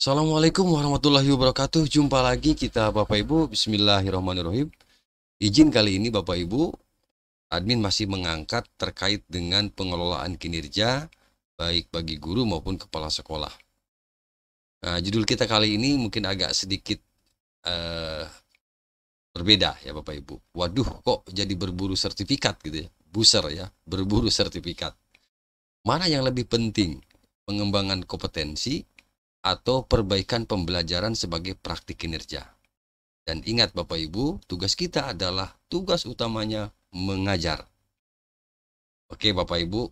Assalamualaikum warahmatullahi wabarakatuh. Jumpa lagi kita Bapak Ibu. Bismillahirrahmanirrahim. Izin kali ini Bapak Ibu, admin masih mengangkat terkait dengan pengelolaan kinerja baik bagi guru maupun kepala sekolah. Nah, judul kita kali ini mungkin agak sedikit eh, berbeda ya Bapak Ibu. Waduh, kok jadi berburu sertifikat gitu ya. Buser ya, berburu sertifikat. Mana yang lebih penting? Pengembangan kompetensi atau perbaikan pembelajaran sebagai praktik kinerja? Dan ingat Bapak Ibu, tugas kita adalah tugas utamanya mengajar. Oke Bapak Ibu,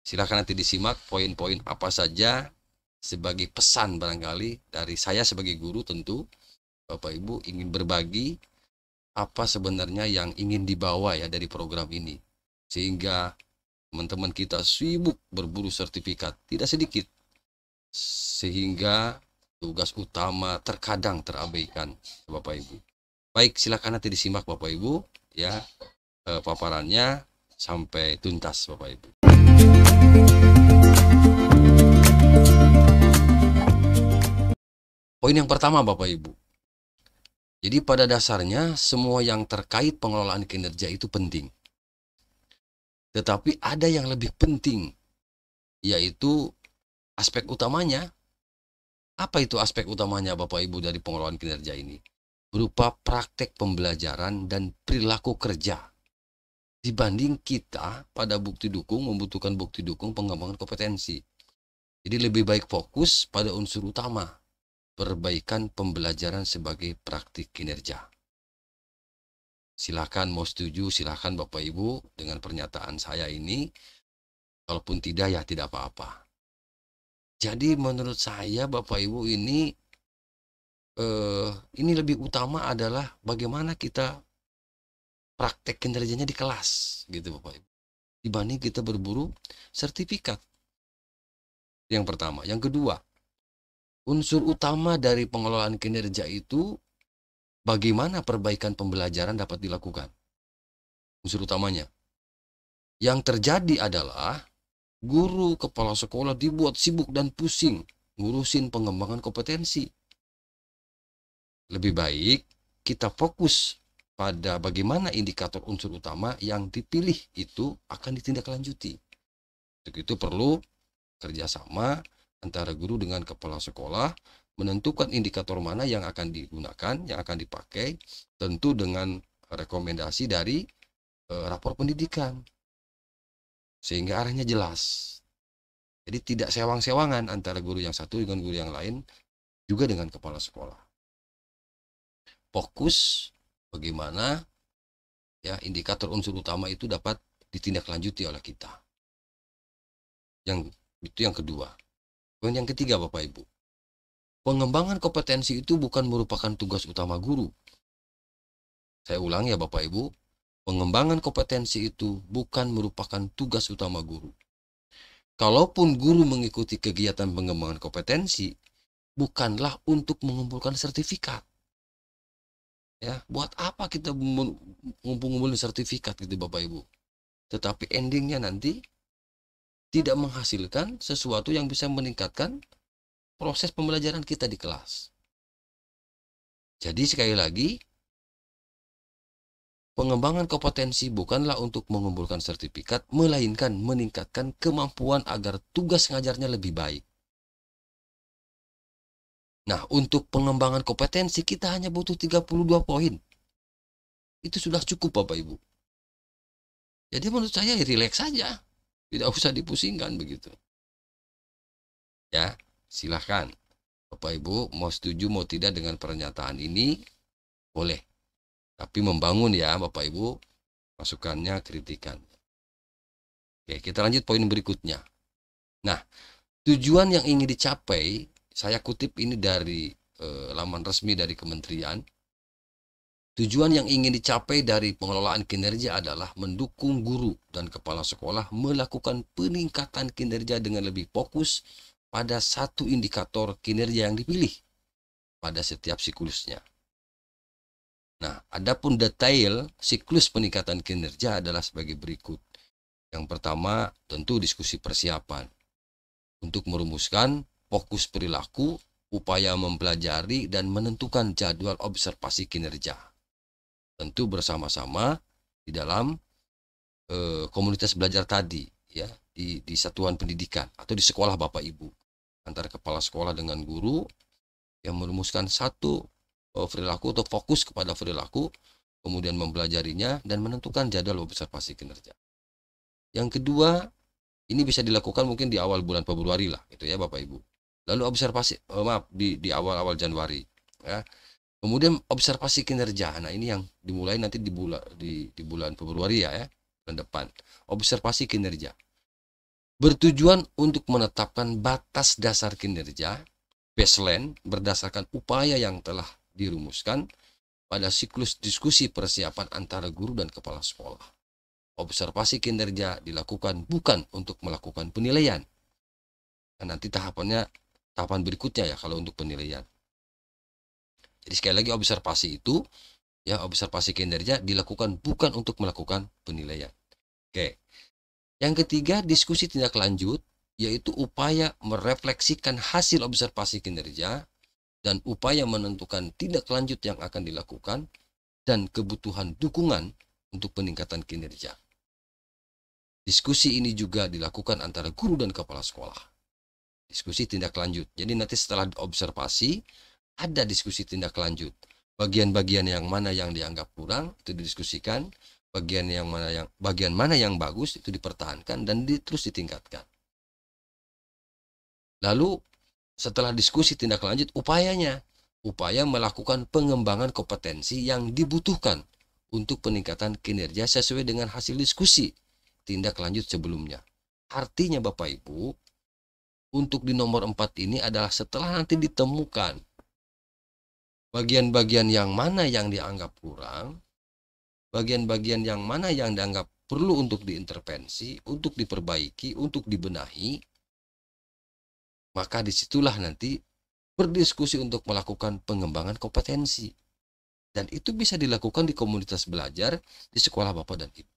silakan nanti disimak poin-poin apa saja sebagai pesan barangkali dari saya sebagai guru. Tentu Bapak Ibu ingin berbagi apa sebenarnya yang ingin dibawa ya dari program ini. Sehingga teman-teman kita sibuk berburu sertifikat, tidak sedikit. Sehingga tugas utama terkadang terabaikan Bapak Ibu. Baik, silakan nanti disimak Bapak Ibu ya paparannya sampai tuntas Bapak Ibu. Poin yang pertama Bapak Ibu. Jadi pada dasarnya semua yang terkait pengelolaan kinerja itu penting. Tetapi ada yang lebih penting, yaitu aspek utamanya. Apa itu aspek utamanya Bapak Ibu dari pengelolaan kinerja ini? Berupa praktek pembelajaran dan perilaku kerja. Dibanding kita pada bukti dukung membutuhkan bukti dukung pengembangan kompetensi. Jadi lebih baik fokus pada unsur utama, perbaikan pembelajaran sebagai praktik kinerja. Silakan mau setuju, silakan Bapak Ibu dengan pernyataan saya ini. Kalaupun tidak ya tidak apa-apa. Jadi menurut saya Bapak Ibu ini lebih utama adalah bagaimana kita praktek kinerjanya di kelas gitu Bapak Ibu. Dibanding kita berburu sertifikat. Yang pertama. Yang kedua, unsur utama dari pengelolaan kinerja itu bagaimana perbaikan pembelajaran dapat dilakukan. Unsur utamanya. Yang terjadi adalah guru kepala sekolah dibuat sibuk dan pusing ngurusin pengembangan kompetensi. Lebih baik kita fokus pada bagaimana indikator unsur utama yang dipilih itu akan ditindaklanjuti. Untuk itu perlu kerjasama antara guru dengan kepala sekolah menentukan indikator mana yang akan digunakan, yang akan dipakai, tentu dengan rekomendasi dari rapor pendidikan. Sehingga arahnya jelas. Jadi tidak sewang-sewangan antara guru yang satu dengan guru yang lain, juga dengan kepala sekolah. Fokus bagaimana ya indikator unsur utama itu dapat ditindaklanjuti oleh kita. Itu yang kedua. Poin yang ketiga Bapak Ibu. Pengembangan kompetensi itu bukan merupakan tugas utama guru. Saya ulang ya Bapak Ibu. Pengembangan kompetensi itu bukan merupakan tugas utama guru. Kalaupun guru mengikuti kegiatan pengembangan kompetensi, bukanlah untuk mengumpulkan sertifikat. Ya, buat apa kita ngumpul-ngumpulin sertifikat gitu Bapak Ibu. Tetapi endingnya nanti tidak menghasilkan sesuatu yang bisa meningkatkan proses pembelajaran kita di kelas. Jadi sekali lagi, pengembangan kompetensi bukanlah untuk mengumpulkan sertifikat, melainkan meningkatkan kemampuan agar tugas ngajarnya lebih baik. Nah, untuk pengembangan kompetensi kita hanya butuh 32 poin. Itu sudah cukup Bapak Ibu. Jadi menurut saya rileks saja. Tidak usah dipusingkan begitu. Ya, silahkan. Bapak Ibu mau setuju mau tidak dengan pernyataan ini, boleh. Tapi membangun ya Bapak Ibu, masukannya, kritikan. Oke, kita lanjut poin berikutnya. Nah, tujuan yang ingin dicapai, saya kutip ini dari laman resmi dari kementerian. Tujuan yang ingin dicapai dari pengelolaan kinerja adalah mendukung guru dan kepala sekolah melakukan peningkatan kinerja dengan lebih fokus pada satu indikator kinerja yang dipilih pada setiap siklusnya. Nah, adapun detail siklus peningkatan kinerja adalah sebagai berikut. Yang pertama, tentu diskusi persiapan untuk merumuskan fokus perilaku upaya mempelajari dan menentukan jadwal observasi kinerja. Tentu bersama-sama di dalam komunitas belajar tadi, ya, di satuan pendidikan atau di sekolah Bapak Ibu, antara kepala sekolah dengan guru yang merumuskan satu perilaku atau fokus kepada perilaku, kemudian mempelajarinya dan menentukan jadwal observasi kinerja. Yang kedua, ini bisa dilakukan mungkin di awal bulan Februari lah, gitu ya Bapak Ibu. Lalu observasi, di awal-awal Januari, ya. Kemudian observasi kinerja. Nah, ini yang dimulai nanti di bulan Februari ya, bulan depan. Observasi kinerja bertujuan untuk menetapkan batas dasar kinerja baseline berdasarkan upaya yang telah dirumuskan pada siklus diskusi persiapan antara guru dan kepala sekolah. Observasi kinerja dilakukan bukan untuk melakukan penilaian. Nah, nanti tahapan berikutnya ya kalau untuk penilaian. Jadi sekali lagi observasi itu, ya, observasi kinerja dilakukan bukan untuk melakukan penilaian. Oke. Yang ketiga, diskusi tindak lanjut, yaitu upaya merefleksikan hasil observasi kinerja dan upaya menentukan tindak lanjut yang akan dilakukan dan kebutuhan dukungan untuk peningkatan kinerja. Diskusi ini juga dilakukan antara guru dan kepala sekolah. Diskusi tindak lanjut. Jadi nanti setelah observasi, ada diskusi tindak lanjut. Bagian-bagian yang mana yang dianggap kurang itu didiskusikan, bagian mana yang bagus itu dipertahankan dan terus ditingkatkan. Lalu setelah diskusi tindak lanjut, upaya melakukan pengembangan kompetensi yang dibutuhkan untuk peningkatan kinerja sesuai dengan hasil diskusi tindak lanjut sebelumnya. Artinya Bapak Ibu, untuk di nomor 4 ini adalah setelah nanti ditemukan bagian-bagian yang mana yang dianggap kurang, bagian-bagian yang mana yang dianggap perlu untuk diintervensi, untuk diperbaiki, untuk dibenahi, maka disitulah nanti berdiskusi untuk melakukan pengembangan kompetensi. Dan itu bisa dilakukan di komunitas belajar di sekolah Bapak dan Ibu.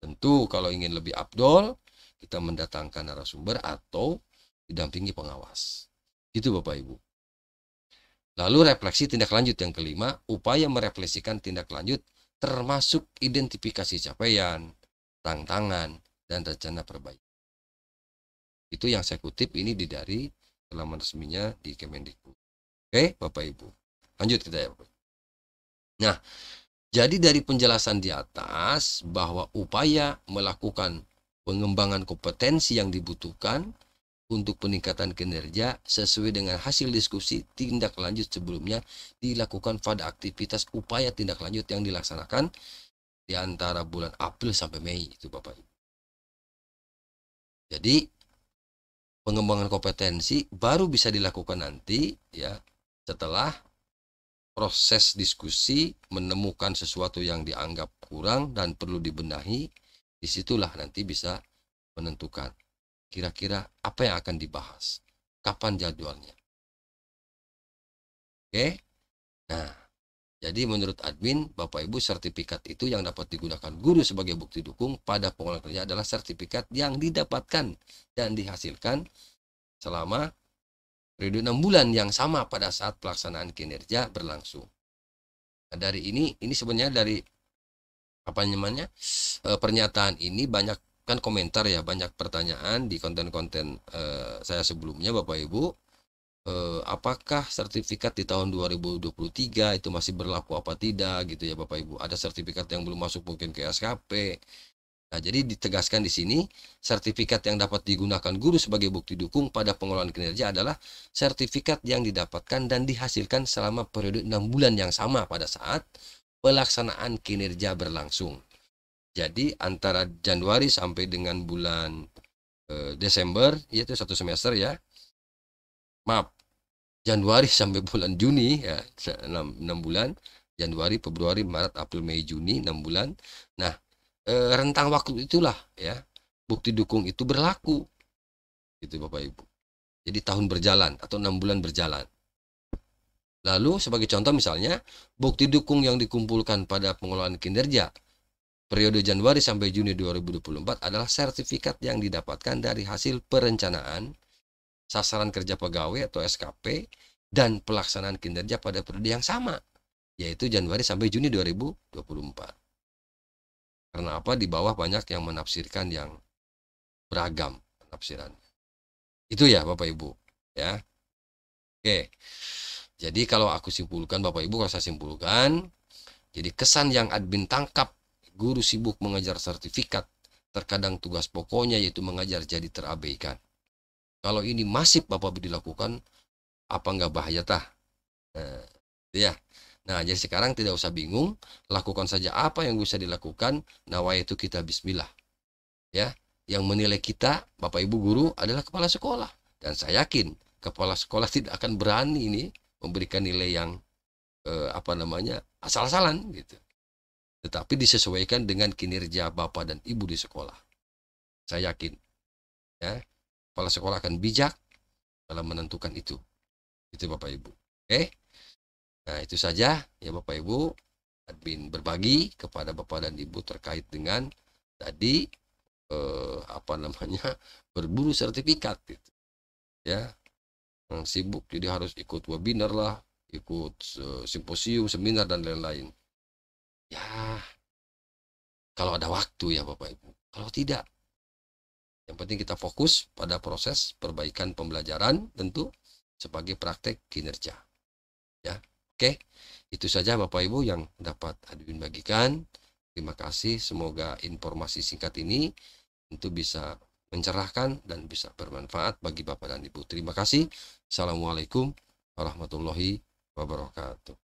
Tentu kalau ingin lebih afdol, kita mendatangkan narasumber atau didampingi pengawas. Itu Bapak Ibu. Lalu refleksi tindak lanjut yang kelima, upaya merefleksikan tindak lanjut termasuk identifikasi capaian, tantangan, dan rencana perbaikan. Itu yang saya kutip ini dari halaman resminya di Kemendikbud. Oke, Bapak Ibu. Lanjut kita ya, Bapak. Nah, jadi dari penjelasan di atas bahwa upaya melakukan pengembangan kompetensi yang dibutuhkan untuk peningkatan kinerja sesuai dengan hasil diskusi tindak lanjut sebelumnya dilakukan pada aktivitas upaya tindak lanjut yang dilaksanakan di antara bulan April sampai Mei itu Bapak Ibu. Jadi pengembangan kompetensi baru bisa dilakukan nanti ya setelah proses diskusi menemukan sesuatu yang dianggap kurang dan perlu dibenahi. Disitulah nanti bisa menentukan kira-kira apa yang akan dibahas, kapan jadwalnya. Oke. Nah, jadi menurut admin, Bapak Ibu, sertifikat itu yang dapat digunakan guru sebagai bukti dukung pada pengolahan kerja adalah sertifikat yang didapatkan dan dihasilkan selama periode 6 bulan yang sama pada saat pelaksanaan kinerja berlangsung. Nah, dari ini sebenarnya dari apa namanya pernyataan ini banyak kan komentar ya, banyak pertanyaan di konten-konten saya sebelumnya Bapak Ibu. Apakah sertifikat di tahun 2023 itu masih berlaku apa tidak gitu ya Bapak Ibu. Ada sertifikat yang belum masuk mungkin ke SKP. Nah, jadi ditegaskan di sini sertifikat yang dapat digunakan guru sebagai bukti dukung pada pengelolaan kinerja adalah sertifikat yang didapatkan dan dihasilkan selama periode 6 bulan yang sama pada saat pelaksanaan kinerja berlangsung. Jadi antara Januari sampai dengan bulan Desember, yaitu 1 semester ya. Maaf, Januari sampai bulan Juni ya, 6 bulan. Januari, Februari, Maret, April, Mei, Juni, 6 bulan. Nah, rentang waktu itulah ya bukti dukung itu berlaku. Gitu Bapak Ibu. Jadi tahun berjalan atau 6 bulan berjalan. Lalu sebagai contoh misalnya, bukti dukung yang dikumpulkan pada pengelolaan kinerja periode Januari sampai Juni 2024 adalah sertifikat yang didapatkan dari hasil perencanaan sasaran kerja pegawai atau SKP, dan pelaksanaan kinerja pada periode yang sama, yaitu Januari sampai Juni 2024. Karena apa? Di bawah banyak yang menafsirkan yang beragam penafsiran. Itu ya Bapak Ibu, ya. Oke. Jadi kalau aku simpulkan Bapak Ibu, kalau saya simpulkan, jadi kesan yang admin tangkap, guru sibuk mengejar sertifikat, terkadang tugas pokoknya yaitu mengajar jadi terabaikan. Kalau ini masif Bapak Ibu dilakukan, apa nggak bahaya tah? Nah, ya. Nah, jadi sekarang tidak usah bingung, lakukan saja apa yang bisa dilakukan. Nawaitu kita bismillah. Ya, yang menilai kita, Bapak Ibu guru, adalah kepala sekolah. Dan saya yakin kepala sekolah tidak akan berani ini memberikan nilai yang asal-asalan gitu. Tetapi disesuaikan dengan kinerja Bapak dan Ibu di sekolah. Saya yakin, ya, kepala sekolah akan bijak dalam menentukan itu. Itu Bapak Ibu. Oke. Nah, itu saja ya Bapak Ibu, admin berbagi kepada Bapak dan Ibu terkait dengan tadi berburu sertifikat gitu. Ya, sibuk jadi harus ikut webinar lah, ikut simposium, seminar dan lain-lain. Ya, kalau ada waktu ya Bapak Ibu. Kalau tidak, yang penting kita fokus pada proses perbaikan pembelajaran tentu sebagai praktek kinerja. Ya. Oke, itu saja Bapak Ibu yang dapat admin bagikan. Terima kasih, semoga informasi singkat ini tentu bisa mencerahkan dan bisa bermanfaat bagi Bapak dan Ibu. Terima kasih. Assalamualaikum warahmatullahi wabarakatuh.